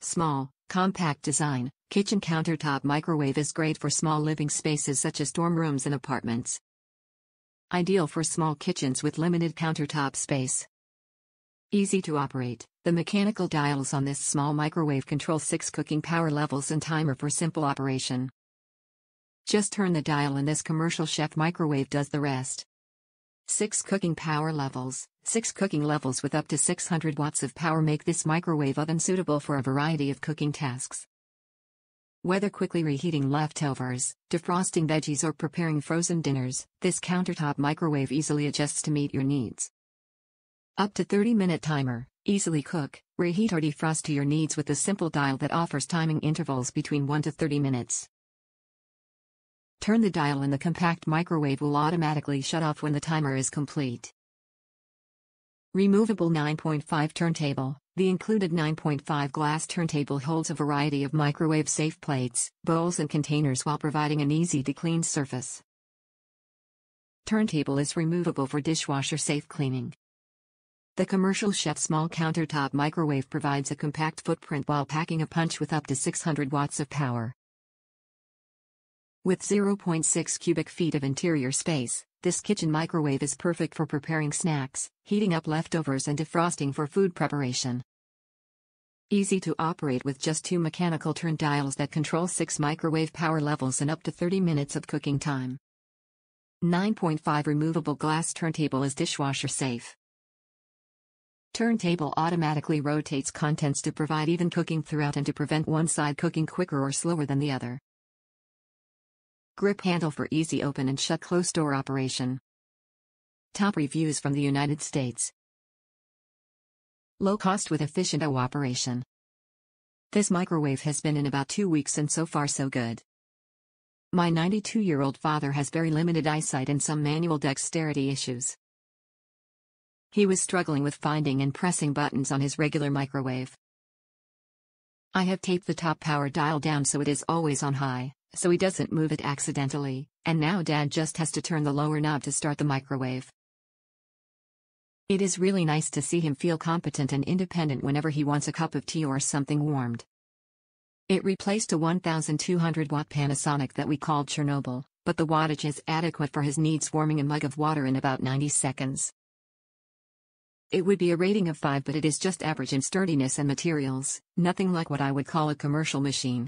Small, compact design, kitchen countertop microwave is great for small living spaces such as dorm rooms and apartments. Ideal for small kitchens with limited countertop space. Easy to operate, the mechanical dials on this small microwave control 6 cooking power levels and timer for simple operation. Just turn the dial and this commercial chef microwave does the rest. 6 cooking power levels. 6 cooking levels with up to 600 watts of power make this microwave oven suitable for a variety of cooking tasks. Whether quickly reheating leftovers, defrosting veggies or preparing frozen dinners, this countertop microwave easily adjusts to meet your needs. Up to 30-minute timer, easily cook, reheat or defrost to your needs with a simple dial that offers timing intervals between 1 to 30 minutes. Turn the dial and the compact microwave will automatically shut off when the timer is complete. Removable 9.5 turntable. The included 9.5 glass turntable holds a variety of microwave-safe plates, bowls and containers while providing an easy-to-clean surface. Turntable is removable for dishwasher-safe cleaning. The commercial chef small countertop microwave provides a compact footprint while packing a punch with up to 600 watts of power. With 0.6 cubic feet of interior space, this kitchen microwave is perfect for preparing snacks, heating up leftovers and defrosting for food preparation. Easy to operate with just 2 mechanical turn dials that control 6 microwave power levels and up to 30 minutes of cooking time. 9.5 removable glass turntable is dishwasher safe. Turntable automatically rotates contents to provide even cooking throughout and to prevent one side cooking quicker or slower than the other. Grip handle for easy open and shut close door operation. Top reviews from the United States. Low cost with efficient operation. This microwave has been in about 2 weeks and so far so good. My 92-year-old father has very limited eyesight and some manual dexterity issues. He was struggling with finding and pressing buttons on his regular microwave. I have taped the top power dial down so it is always on high, so he doesn't move it accidentally, and now Dad just has to turn the lower knob to start the microwave. It is really nice to see him feel competent and independent whenever he wants a cup of tea or something warmed. It replaced a 1200-watt Panasonic that we called Chernobyl, but the wattage is adequate for his needs, warming a mug of water in about 90 seconds. It would be a rating of 5, but it is just average in sturdiness and materials, nothing like what I would call a commercial machine.